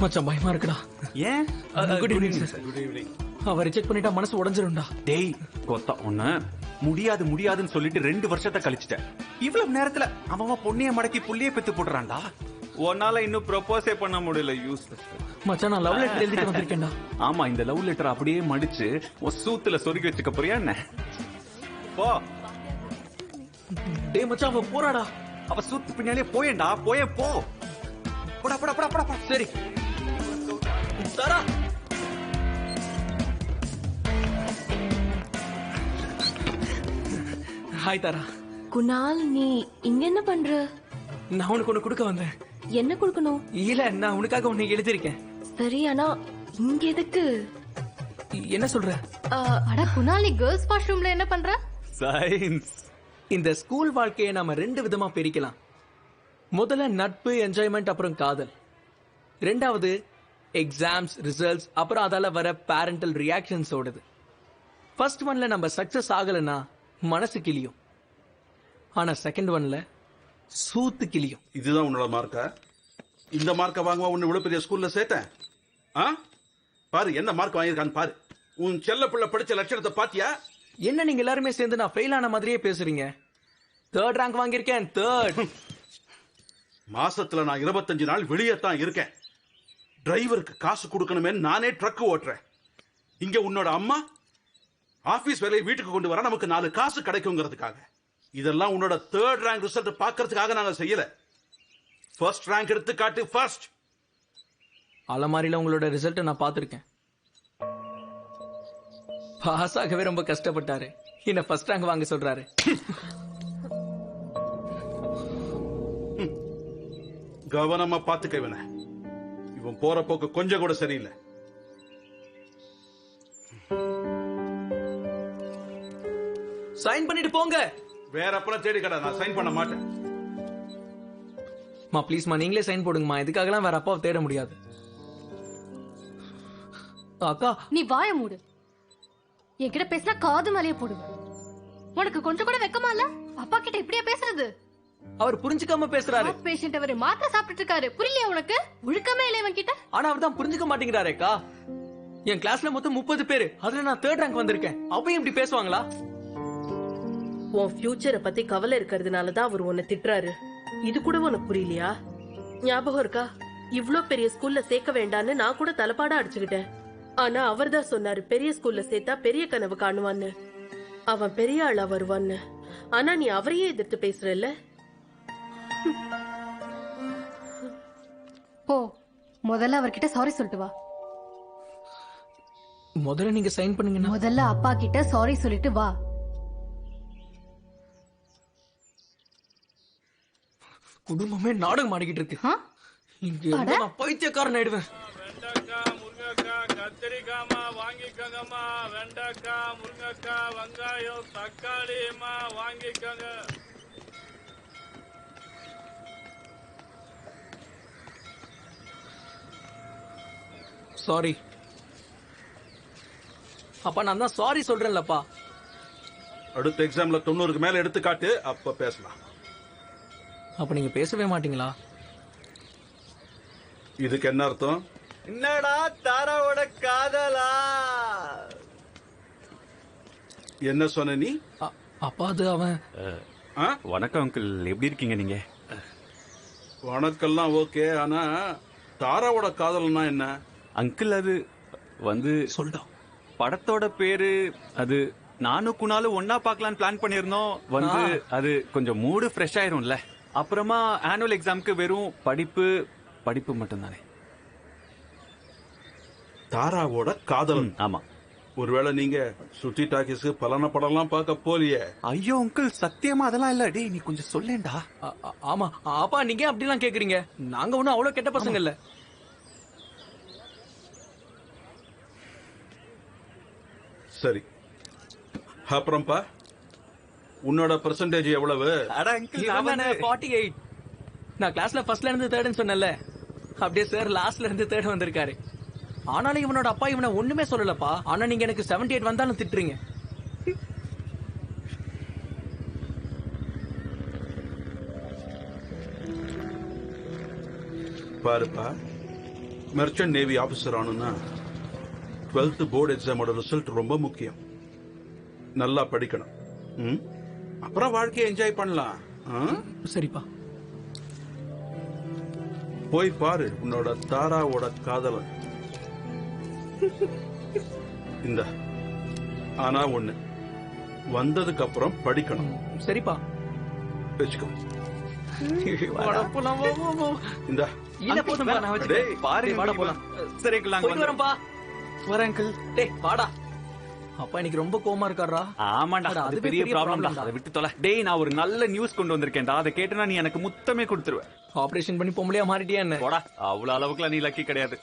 மச்சான் பயமா இருக்குடா. ஏன்? Good evening sir. Good evening. அவ ரிஜெக்ட் பண்ணிட்டா மனசு உடைஞ்சிரும்டா. டேய் கொத்தா ஒண்ணு முடியாது முடியாதுன்னு சொல்லிட்டு 2 வருஷத்தை கழிச்சிட்டேன். இவ்வளவு நேரத்துல அவன் பொண்ணைய மடக்கி புள்ளிய பெத்து போடுறான்டா. உன்னால இன்னும் ப்ரொபோஸே பண்ண முடியல. யூஸ்லெஸ். மச்சான் நான் லவ் லெட்டர் எழுதிட்டு வந்திருக்கேன்டா. ஆமா, இந்த லவ் லெட்டர் அப்படியே மடிச்சு ஒரு சூத்துல சொருகி வச்சுக்க போறியா என்ன? போ. டேய் மச்சான் அவ போறாடா. அவ சூத்து பின்னாலே போயேண்டா. போயே போ. போடா போடா போடா போடா. சரி தாரா. ஹாய் தாரா. குணால், நீ இங்க என்ன பண்ற? நான் உனக்கு ஒண்ணு கொடுக்க வந்தேன். என்ன கொடுக்கணும்? இல்ல நான் உனக்காக ஒண்ணு எழுதிருக்கேன். சரி, ஆனா இங்க எதுக்கு? என்ன சொல்ற? அட குணால், நீ கேர்ள்ஸ் வாஷ்ரூம்ல என்ன பண்ற? சயின்ஸ். இந்த ஸ்கூல் வாழ்க்கையை நாம 2 விதமா பிரிக்கலாம். முதல்ல நட்பு, என்ஜாய்மெண்ட், அப்புறம் காதல். ரெண்டாவது எக்ஸாம்ஸ், ரிசல்ட்ஸ், அப்புறம் அதால வர பேரண்டல் ரியாக்ஷன்ஸ் ஓடுது. ஃபர்ஸ்ட் ஒன்ல நம்ம சக்சஸ் ஆகலன்னா மனசு கிளியும். ஆனா செகண்ட் ஒன்ல சூத்து கிளியும். இதுதான் உன்னோட மார்க்கா? இந்த மார்க்கை வாங்குவா உன்னை இவ்வளவு பெரிய ஸ்கூல்ல சேர்த்தேன்? பாரு என்ன மார்க் வாங்கியிருக்கான்னு பாரு. உன் செல்ல பிள்ளை படிச்ச லட்சணத்தை பாத்தியா? என்ன நீங்க எல்லாருமே சேர்ந்து நான் ஃபெயில் ஆன மாதிரியே பேசுறீங்க? 3rd ரேங்க் வாங்கியிருக்கேன். 3rd. மாசத்துல நான் 25 நாள் வெளியே தான் இருக்கேன். டிரைவருக்கு காசு கொடுக்கணுமே நானே ட்ரக் ஓட்டுறேன். இங்க உன்னோட அம்மா ஆபீஸ் வேலையை வீட்டுக்கு கொண்டு வர நமக்கு 4 காசு கிடைக்குங்கிறதுக்காக. இதெல்லாம் உன்னோட 3rd ரேங்க் ரிசல்ட் பாக்குறதுக்காக நாங்க செய்யல. ஃபர்ஸ்ட் ரேங்க் எடுத்து காட்டு. ஃபர்ஸ்ட். அலமாரியில உங்களோட ரிசல்ட் நான் பார்த்திருக்கேன். பாஸ் ஆகவே ரொம்ப கஷ்டப்பட்டாரு. என்ன ஃபர்ஸ்ட் ரேங்க் வாங்க சொல்றாரு. கவனமா பாத்துக்க இவனை. இவன் போற போக்கு கொஞ்சம் கூட சரியில்லை. சைன் பண்ணிட்டு போங்க. வேற அப்பெல்லாம் தேடி கடை. நான் சைன் பண்ண மாட்டேன். மா ப்ளீஸ்மா நீங்களே சைன் போடுங்கம்மா. இதுக்காகலாம் வேற அப்பாவை தேட முடியாது. அக்கா நீ வாய மூடு. என்கிட்ட பேசினா காது மேலேயே போடுவேன். உனக்கு கொஞ்சம் கூட வெக்கமா இல்ல? அப்பா கிட்ட இப்படியா பேசுறது? அவர் புரிஞ்சுக்காம பேசுறாரு. பேஷண்ட் அவரு மாத்திரை சாப்பிட்டு இருக்காரு. புரியலையா உனக்கு? ஒழுக்கமே இல்லை இவன் கிட்ட. ஆனா அவர் தான் புரிஞ்சுக்க மாட்டேங்கிறாரேக்கா. என் கிளாஸ்ல மொத்தம் 30 பேரு. அதுல நான் 3rd ரேங்க் வந்திருக்கேன். அப்பயும் இப்படி பேசுவாங்களா? உன் ஃபியூச்சரை பத்தி கவலை இருக்கிறதுனாலதான் அவர் உன்னை திட்டுறாரு. இது கூட உனக்கு புரியலையா? ஞாபகம் இருக்கா? இவ்ளோ பெரிய ஸ்கூல்ல சேர்க்க வேண்டான்னு நான் கூட தலைப்பாடா அடிச்சுக்கிட்டேன். ஆனா அவர் தான் சொன்னாரு பெரிய ஸ்கூல்ல சேர்த்தா பெரிய கனவு காணுவான்னு. அவன் பெரிய ஆளா வருவான்னு. ஆனா நீ அவரையே எதிர்த்து பேசுறல்ல. போ, முதல்ல அவர்கிட்ட சாரி சொல்லிட்டு வா. முதல்ல நீங்க சைன் பண்ணுங்க. முதல்ல அப்பா கிட்ட சாரி சொல்லிட்டு வா. குடும்பமே நாடகம் ஆடிக்கிட்டு இருக்கு. இங்க இருந்தா நான் பைத்தியக்காரன் ஆயிடுவேன். வெண்டைக்காய், முருங்கைக்காய், கத்திரிக்காய்மா வாங்கிக்கோங்கம்மா. வெண்டைக்காய், முருங்கைக்காய், வெங்காயம், தக்காளிமா வாங்கிக்கோங்க. சாரி அப்பா. நான் தான் சாரி சொல்றேன்லப்பா. அடுத்த எக்ஸாம்ல 90க்கு மேல எடுத்து காட்டு. அப்ப பேசலாம். அப்ப நீங்க பேசவே மாட்டீங்களா? இதுக்கு என்ன அர்த்தம்? என்னடா தாராவோட காதலா? என்ன சொன்ன நீ? அப்பா அது அவன். வணக்கம் அங்கிள், எப்படி இருக்கீங்க நீங்க? வணக்கம்லாம் ஓகே. ஆனா தாராவோட காதல்னா என்ன? அங்கிள் அது வந்து சொல்டா. படத்தோட பேரு அது. நானும் குணாலும் ஒன்னா பார்க்கலான்னு பிளான் பண்ணிருந்தோம். வந்து அது கொஞ்சம் மூடு ஃப்ரெஷ் ஆயிரும்ல. அப்புறமா ஆனுவல் எக்ஸாம்க்கு வெறும் படிப்பு படிப்பு மட்டும் தானே. தாராவோட காதல். ஆமா. ஒருவேளை நீங்க சுத்தி டாக்கிஸ் பலான படம்லாம் பார்க்க போலியே? ஐயோ அங்கிள், சத்தியமா அதெல்லாம் இல்ல. டேய் நீ கொஞ்சம் சொல்லேண்டா. ஆமா அப்பா, நீங்க அப்படிலாம் கேக்குறீங்க? நாங்க ஒண்ணும் அவ்வளவு கெட்ட பசங்க இல்ல. சரி, அப்புறம்பா உன்னோட பெர்சன்டேஜ் எவ்வளவு? 48. நான் கிளாஸ்ல ஃபர்ஸ்ட்ல இருந்து 3rd சொன்னல. அப்படியே சார் லாஸ்ட்ல இருந்து 3rd வந்திருக்காரு. ஆனாலும் இவனோட அப்பா இவனை ஒண்ணுமே சொல்லலப்பா. ஆனா நீங்க எனக்கு 78 வந்தாலும் திட்டுறீங்க. பாருப்பா, மெர்ச்சன்ட் நேவி ஆபீசர் ஆனுன்னா 12th போர்டு எக்ஸாமோட ரிசல்ட் ரொம்ப முக்கியம். நல்லா படிக்கணும். ம்? அப்புறம் வாழ்க்கையை என்ஜாய் பண்ணலாம். ஆ? சரிப்பா. போய் பாரு உன்னோட தாராவோட காதலன். இந்த ஆனா ஒண்ணு, வந்ததுக்கு அப்புறம் படிக்கணும். சரிப்பா. வச்சுக்கோ. வாடா போலாம், வா, வா, வா. இந்த இல்ல போதும்பா, நான் வச்சுக்கிறேன். டேய், பாருங்க, டேய், வாடா போலாம். சரி uncle, நாங்க போயிட்டு வரேன்ப்பா. வரேன் uncle. டேய் வாடா. அப்பா இன்னைக்கு ரொம்ப கோவமா இருக்காரா? ஆமாண்டா, அட, அது அதுவே பெரிய பெரிய ப்ராப்ளம் problem தான். தான். அதை விட்டு தொலை. டேய், நான் ஒரு நல்ல நியூஸ் கொண்டு வந்திருக்கேன்டா. அதை கேட்டனா நீ எனக்கு முத்தமே கொடுத்துருவ. ஆபரேஷன் பண்ணி பொம்பளையா மாறிட்டியா என்ன? போடா, அவ்வளவு அளவுக்குலாம் நீ லக்கி கிடையாது.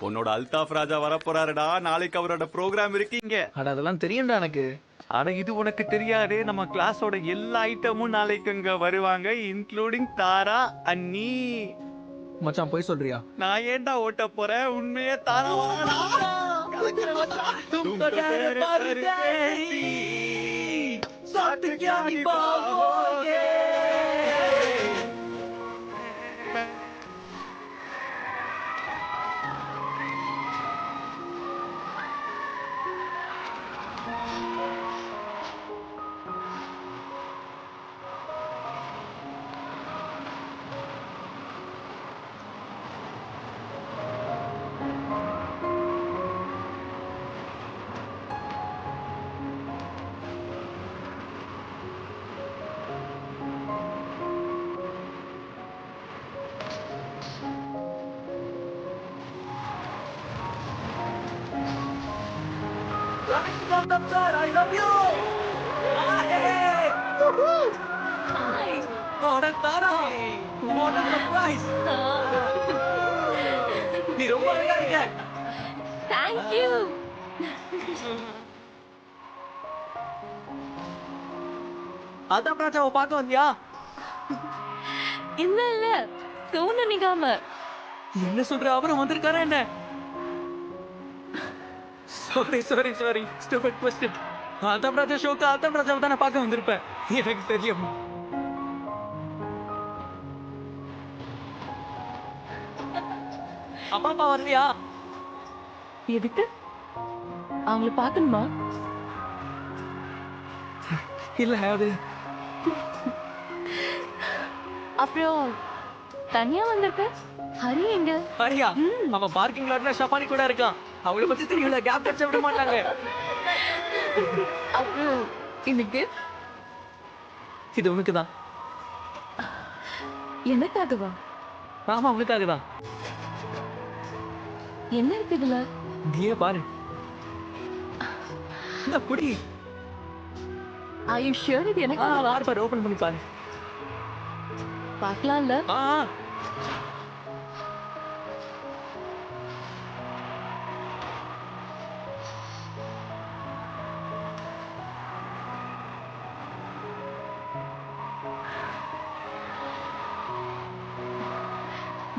உன்னோட அல்தாஃப் ராஜா வரப்போறாருடா. நாளைக்கு அவரோட ப்ரோக்ராம் இருக்கீங்க. அட அதெல்லாம் தெரியும்டா எனக்கு. ஆனா இது உனக்கு தெரியாதே. நம்ம கிளாஸோட எல்லா ஐட்டமும் நாளைக்கு அங்க வருவாங்க, இன்க்ளூடிங் தாரா அண்ணி. மச்சான் போய் சொல்றியா? நான் ஏன்டா ஓட்ட போறேன்? உண்மையே தாரா நீ ரொம்ப அழகா இருக்க. Thank you. அதான் ராஜாவை பார்க்க வந்தியா? இல்ல இல்ல, சோனு நிகாம. என்ன சொல்ற? அவரும் வந்திருக்காரா என்ன? Sorry stupid question. Adam Raja ஷோக்கு ஆதம் ராஜாவை தானே பார்க்க வந்திருப்பேன். எனக்கு தெரியும். அப்பா வரலையா? எதுக்கு? அவங்கள பார்க்கணுமா? இல்ல அது அப்புறம் தனியா வந்திருக்க? ஹரி எங்க? ஹரியா? அவன் பார்க்கிங் லாட்ல ஷபானி கூட இருக்கான். அவங்கள பத்தி தெரியல, கேப் கிடைச்ச விட மாட்டாங்க. அப்புறம் இன்னைக்கு இது உனக்கு தான். எனக்காகவா? ஆமா உனக்காக தான். என்ன இருக்கு இதுல? நீயே பாரு. இந்த புடி. Are you sure இது எனக்கு? பாரு, ஓபன் பண்ணி பாரு. பார்க்கலாம்ல? ஆ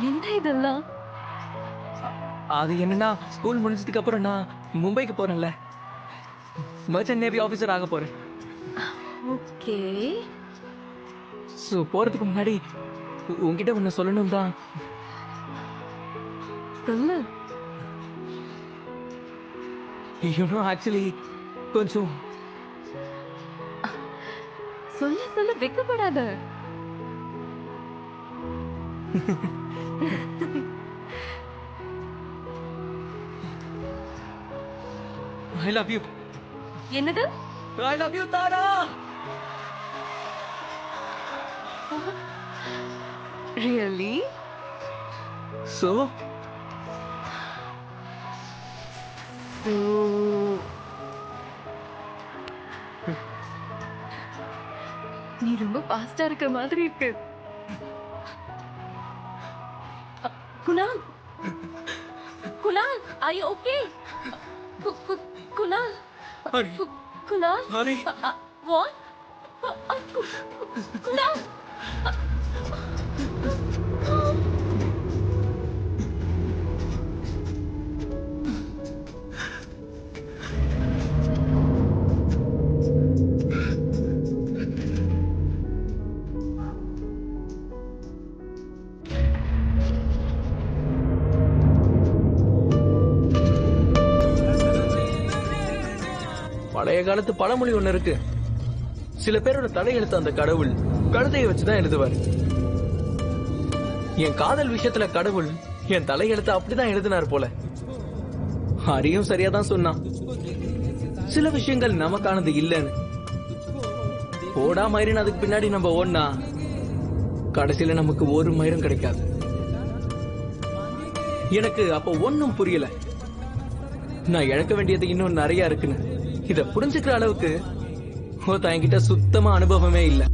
என்ன இதெல்லாம்? அது என்னன்னா, ஸ்கூல் முடிஞ்சதுக்கு அப்புறம் நான் மும்பைக்கு போறேன்ல, மர்ச்சன்ட் நேவி ஆபீசர் ஆக போறேன். ஓகே. ஸோ போறதுக்கு முன்னாடி உன்கிட்ட ஒன்று சொல்லணும் தான். சொல்லு. ஆக்சுவலி கொஞ்சம் சொல்லு சொல்லு, வெக்கப்படாத. ஐ லவ் யூ. என்னது? I love you Tara. Really? So நீ ரொம்ப ஃபாஸ்டா இருக்க மாதிரி இருக்கு. Kunal, Kunal, are you okay? Kunal, Hari Kunal, Hari what? Kunal. பழைய காலத்து பழமொழி ஒண்ணு இருக்கு. சில பேரோட தலையெழுத்து அந்த கடவுள் கழுதையை வச்சுதான் எழுதுவார். என் காதல் விஷயத்துல கடவுள் என் தலையெழுத்து அப்படிதான் எழுதினார் போல. ஹரியும் சரியாதான் சொன்னான். சில விஷயங்கள் நமக்கானது இல்லைன்னு. போடா மயிரின் அதுக்கு பின்னாடி நம்ம ஓடனா கடைசியில நமக்கு ஒரு மயிரும் கிடைக்காது. எனக்கு அப்ப ஒன்னும் புரியல. நான் இழக்க வேண்டியது இன்னும் நிறைய இருக்குன்னு. இத புரிஞ்சுக்கிற அளவுக்கு என்கிட்ட சுத்தமா அனுபவமே இல்லை.